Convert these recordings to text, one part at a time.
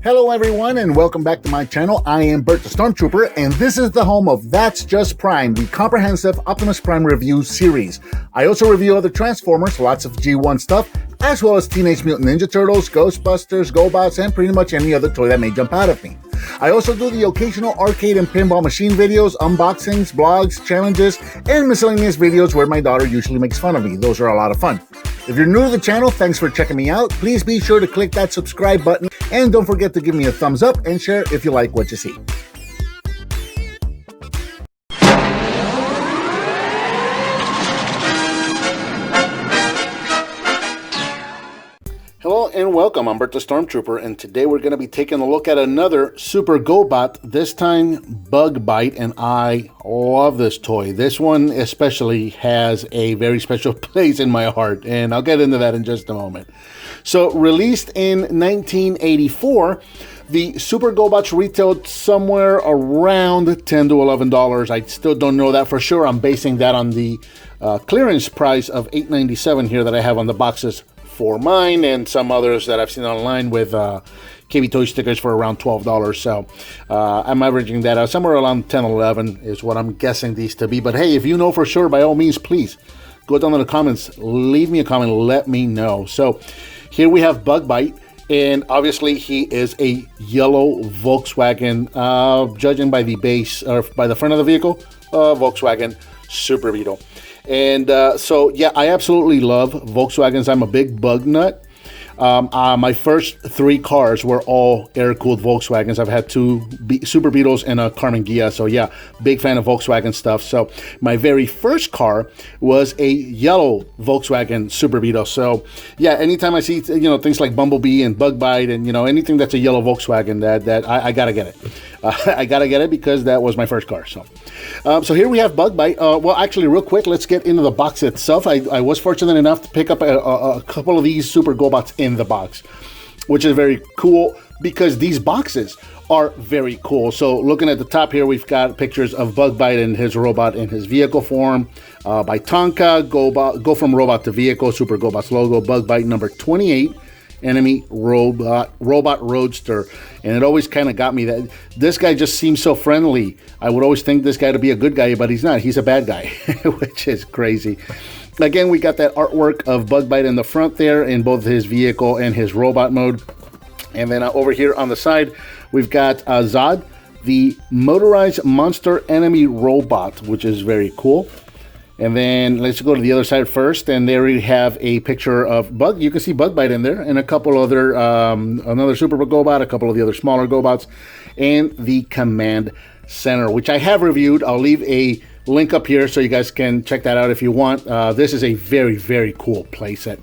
Hello everyone and welcome back to my channel. I am Bert the Stormtrooper and this is the home of That's Just Prime, the comprehensive Optimus Prime review series. I also review other Transformers, lots of G1 stuff, as well as Teenage Mutant Ninja Turtles, Ghostbusters, GoBots, and pretty much any other toy that may jump out at me. I also do the occasional arcade and pinball machine videos, unboxings, blogs, challenges, and miscellaneous videos where my daughter usually makes fun of me. Those are a lot of fun. If you're new to the channel, thanks for checking me out. Please be sure to click that subscribe button and don't forget to give me a thumbs up and share if you like what you see. Hello and welcome, I'm Bert the Stormtrooper, and today we're going to be taking a look at another Super Gobot, this time Bug Bite, and I love this toy. This one especially has a very special place in my heart, and I'll get into that in just a moment. So, released in 1984, the Super Gobots retailed somewhere around $10 to $11. I still don't know that for sure. I'm basing that on the clearance price of $8.97 here that I have on the boxes for mine and some others that I've seen online with KB Toy stickers for around $12. So I'm averaging that out somewhere around 10 11 is what I'm guessing these to be. But hey, if you know for sure, by all means, please go down in the comments, leave me a comment, let me know. So here we have Bug Bite, and obviously he is a yellow Volkswagen, judging by the base or by the front of the vehicle, Volkswagen Super Beetle. And so, yeah, I absolutely love Volkswagens. I'm a big bug nut. My first three cars were all air-cooled Volkswagens. I've had two Super Beetles and a Carmen Ghia. So, yeah, big fan of Volkswagen stuff. So, my very first car was a yellow Volkswagen Super Beetle. So, yeah, anytime I see, things like Bumblebee and Bug Bite and, anything that's a yellow Volkswagen, that I got to get it. I got to get it because that was my first car. So here we have Bug Bite. Well, actually, real quick, let's get into the box itself. I was fortunate enough to pick up a couple of these Super Gobots in the box, which is very cool because these boxes are very cool. So looking at the top here, we've got pictures of Bug Bite and his robot in his vehicle form. By Tonka, go from robot to vehicle, Super Gobots logo, Bug Bite number 28. Enemy robot roadster, and it always kind of got me that this guy just seems so friendly. I would always think this guy to be a good guy, but he's not. He's a bad guy, which is crazy. Again, we got that artwork of Bug Bite in the front there in both his vehicle and his robot mode. And then over here on the side, we've got Zod, the motorized monster enemy robot, which is very cool. And then let's go to the other side first, and there we have a picture of Bug. You can see Bug Bite in there, and a couple other, another Super Gobot, a couple of the other smaller Gobots, and the command center, which I have reviewed. I'll leave a link up here so you guys can check that out if you want. This is a very, very cool playset.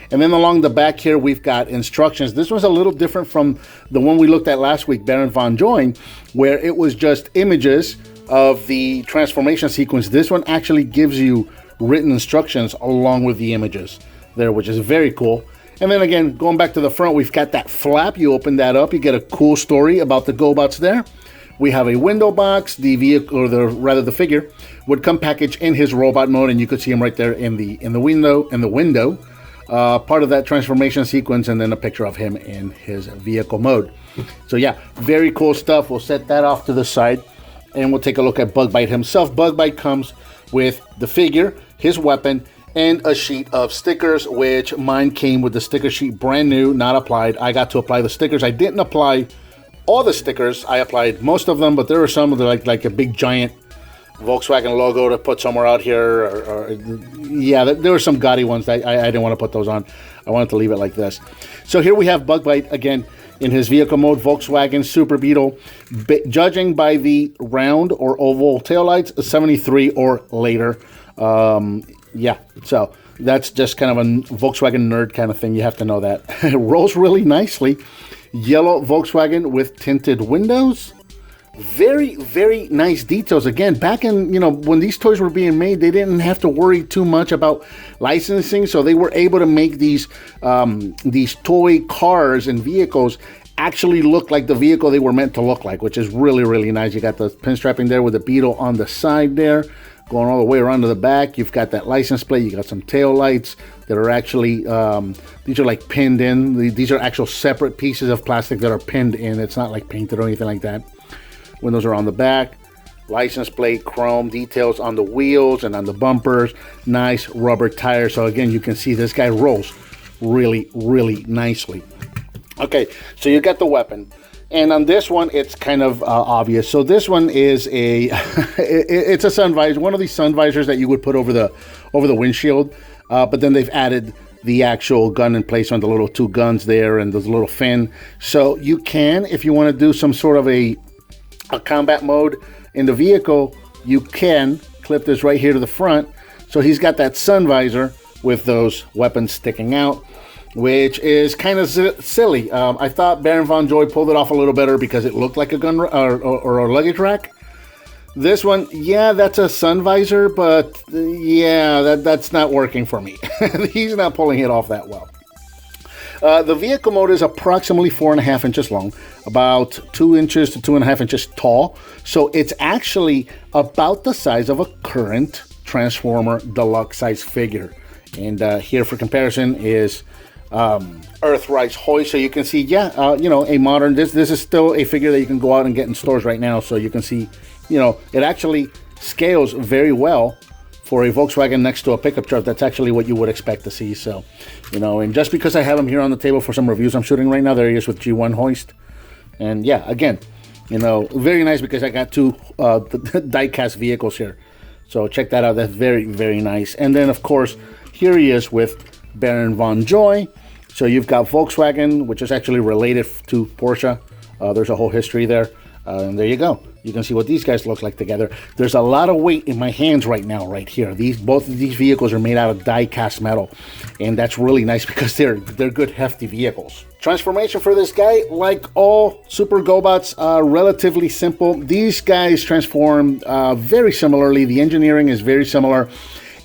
And then along the back here, we've got instructions. This was a little different from the one we looked at last week, Baron Von Join, where it was just images of the transformation sequence. This one actually gives you written instructions along with the images there, which is very cool. And then again, going back to the front, we've got that flap. You open that up, you get a cool story about the Gobots there. We have a window box. The vehicle, or the figure, would come packaged in his robot mode, and you could see him right there in the window. Part of that transformation sequence, and then a picture of him in his vehicle mode. So yeah, very cool stuff. We'll set that off to the side, and we'll take a look at Bug Bite himself. Bug Bite comes with the figure, his weapon, and a sheet of stickers, which mine came with the sticker sheet brand new, not applied. I got to apply the stickers. I didn't apply all the stickers. I applied most of them, but there were some that are like a big giant Volkswagen logo to put somewhere out here. Yeah, there were some gaudy ones that I didn't want to put those on. I wanted to leave it like this. So here we have Bug Bite again in his vehicle mode, Volkswagen Super Beetle. Judging by the round or oval taillights, 73 or later. Yeah, so that's just kind of a Volkswagen nerd kind of thing. You have to know that. It rolls really nicely. Yellow Volkswagen with tinted windows. Very, very nice details. Again, back in, when these toys were being made, they didn't have to worry too much about licensing, so they were able to make these toy cars and vehicles actually look like the vehicle they were meant to look like, which is really, really nice. You got the pinstriping there with the Beetle on the side there. Going all the way around to the back, you've got that license plate. You got some tail lights that are actually, these are like pinned in. These are actual separate pieces of plastic that are pinned in. It's not like painted or anything like that. Windows are on the back. License plate, chrome details on the wheels and on the bumpers. Nice rubber tires. So again, you can see this guy rolls really, really nicely. Okay, so you got the weapon. And on this one, it's kind of obvious. So this one is a, it's a sun visor, one of these sun visors that you would put over the windshield. But then they've added the actual gun in place on the little two guns there and the little fin. So you can, if you want to do some sort of a combat mode in the vehicle, you can clip this right here to the front. So he's got that sun visor with those weapons sticking out, which is kind of silly. I thought Baron Von Joy pulled it off a little better because it looked like a gun or a luggage rack. This one, yeah, that's a sun visor, but yeah, that's not working for me. He's not pulling it off that well. The vehicle motor is approximately 4.5 inches long, about 2 inches to 2.5 inches tall. So it's actually about the size of a current Transformer Deluxe size figure. And here for comparison is Earthrise hoist. So you can see, yeah, you know, a modern, this is still a figure that you can go out and get in stores right now. So you can see, you know, it actually scales very well for a Volkswagen next to a pickup truck. That's actually what you would expect to see. So, you know, and just because I have him here on the table for some reviews I'm shooting right now, there he is with G1 hoist. And yeah, again, you know, very nice because I got two die-cast vehicles here. So check that out. That's very, very nice. And then, of course, here he is with Baron Von Joy. So you've got Volkswagen, which is actually related to Porsche. There's a whole history there. And there you go. You can see what these guys look like together. There's a lot of weight in my hands right now, right here. Both of these vehicles are made out of die-cast metal, and that's really nice because they're good, hefty vehicles. Transformation for this guy, like all Super Gobots, relatively simple. These guys transform very similarly. The engineering is very similar,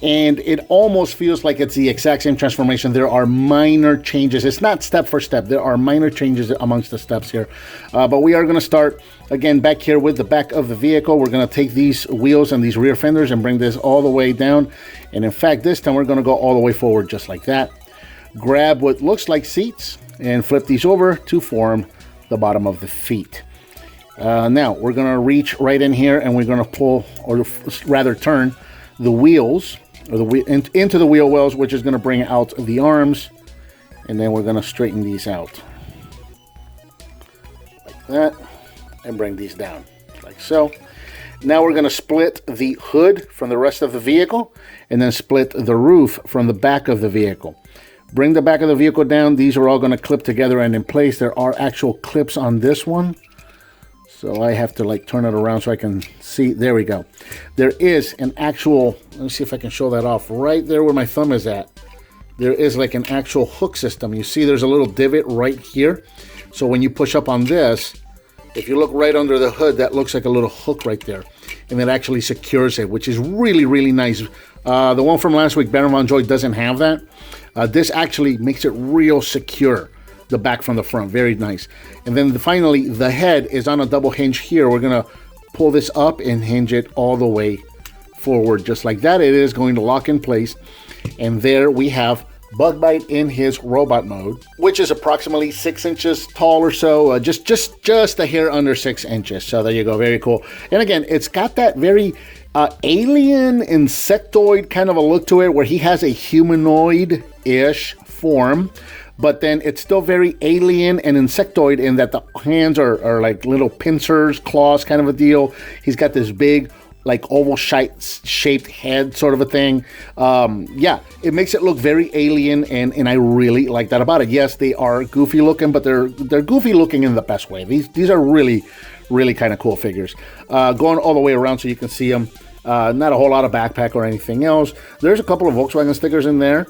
and it almost feels like it's the exact same transformation. There are minor changes. It's not step for step. There are minor changes amongst the steps here. But we are going to start, again, back here with the back of the vehicle. We're going to take these wheels and these rear fenders and bring this all the way down. And in fact, this time we're going to go all the way forward just like that. Grab what looks like seats and flip these over to form the bottom of the feet. Now, we're going to reach right in here and we're going to pull, or rather turn, the wheels or into the wheel wells, which is going to bring out the arms, and then we're going to straighten these out like that and bring these down like so. Now we're going to split the hood from the rest of the vehicle and then split the roof from the back of the vehicle. Bring the back of the vehicle down. These are all going to clip together and in place. There are actual clips on this one, so I have to like turn it around so I can see. There we go. There is an actual, let me see if I can show that off right there where my thumb is at. There is like an actual hook system. You see there's a little divot right here. So when you push up on this, if you look right under the hood, that looks like a little hook right there. And it actually secures it, which is really, really nice. The one from last week, Baron Von Joy, doesn't have that. This actually makes it real secure. The back from the front, very nice. And then finally, the head is on a double hinge here. We're gonna pull this up and hinge it all the way forward, just like that. It is going to lock in place, and there we have Bug Bite in his robot mode, which is approximately 6 inches tall or so, just a hair under 6 inches. So there you go, very cool. And again, it's got that very alien insectoid kind of a look to it, where he has a humanoid-ish form. But then it's still very alien and insectoid in that the hands are like little pincers, claws kind of a deal. He's got this big, like oval shaped head sort of a thing. Yeah, it makes it look very alien, and I really like that about it. Yes, they are goofy looking, but they're goofy looking in the best way. These are really, really kind of cool figures. Going all the way around so you can see them. Not a whole lot of backpack or anything else. There's a couple of Volkswagen stickers in there,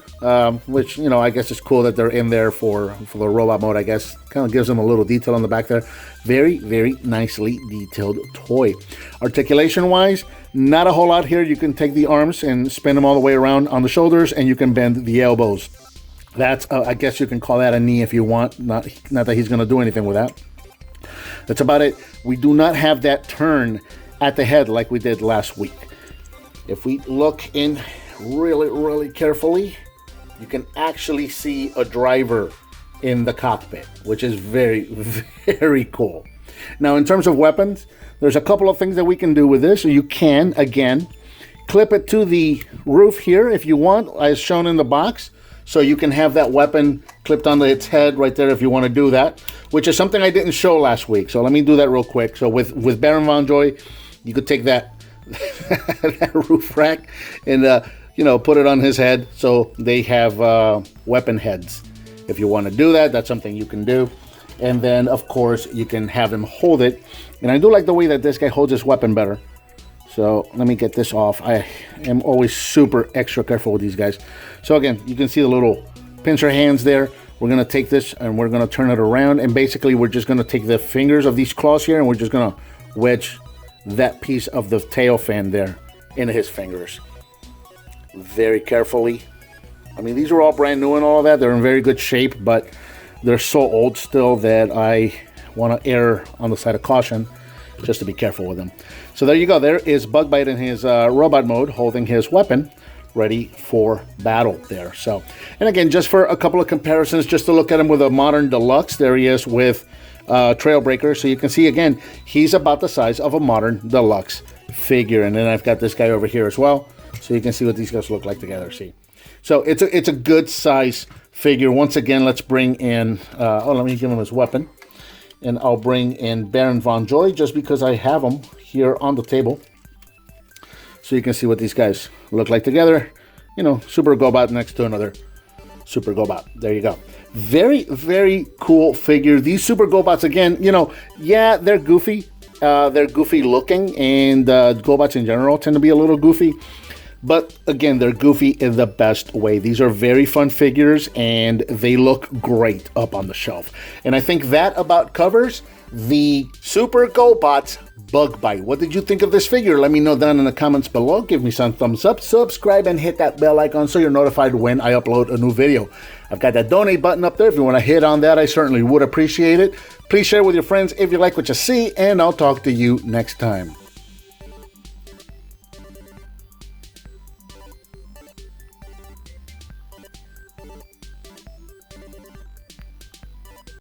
which, you know, I guess it's cool that they're in there for the robot mode, I guess. Kind of gives them a little detail on the back there. Very, very nicely detailed toy. Articulation-wise, not a whole lot here. You can take the arms and spin them all the way around on the shoulders, and you can bend the elbows. That's, I guess you can call that a knee if you want. Not that he's going to do anything with that. That's about it. We do not have that turn at the head like we did last week. If we look in really carefully, you can actually see a driver in the cockpit, which is very cool. Now, in terms of weapons, there's a couple of things that we can do with this. So you can, again, clip it to the roof here if you want, as shown in the box. So you can have that weapon clipped onto its head right there if you want to do that, which is something I didn't show last week. So let me do that real quick. So with Baron Von Joy, you could take that, that roof rack and, you know, put it on his head. So they have weapon heads. If you want to do that, that's something you can do. And then, of course, you can have him hold it. And I do like the way that this guy holds his weapon better. So let me get this off. I am always super extra careful with these guys. So again, you can see the little pincer hands there. We're going to take this and we're going to turn it around. And basically, we're just going to take the fingers of these claws here and we're just going to wedge that piece of the tail fan there into his fingers. Very carefully. I mean, these are all brand new and all of that. They're in very good shape, but they're so old still that I want to err on the side of caution just to be careful with them. So there you go. There is Bug Bite in his robot mode holding his weapon ready for battle there. So, and again, just for a couple of comparisons, just to look at him with a modern deluxe, there he is with Trailbreaker. So you can see, again, he's about the size of a modern deluxe figure. And then I've got this guy over here as well. So you can see what these guys look like together. See. So it's a good size figure. Once again, let's bring in, let me give him his weapon. And I'll bring in Baron Von Joy just because I have him here on the table. So you can see what these guys look like together. You know, Super Gobot next to another Super Gobot. There you go. Very cool figure. These Super Gobots, again, you know, yeah, they're goofy. They're goofy looking, and Gobots in general tend to be a little goofy. But again, they're goofy in the best way. These are very fun figures and they look great up on the shelf. And I think that about covers the Super Gobots Bug Bite. What did you think of this figure? Let me know down in the comments below. Give me some thumbs up, subscribe, and hit that bell icon so you're notified when I upload a new video. I've got that donate button up there. If you want to hit on that, I certainly would appreciate it. Please share with your friends if you like what you see, and I'll talk to you next time.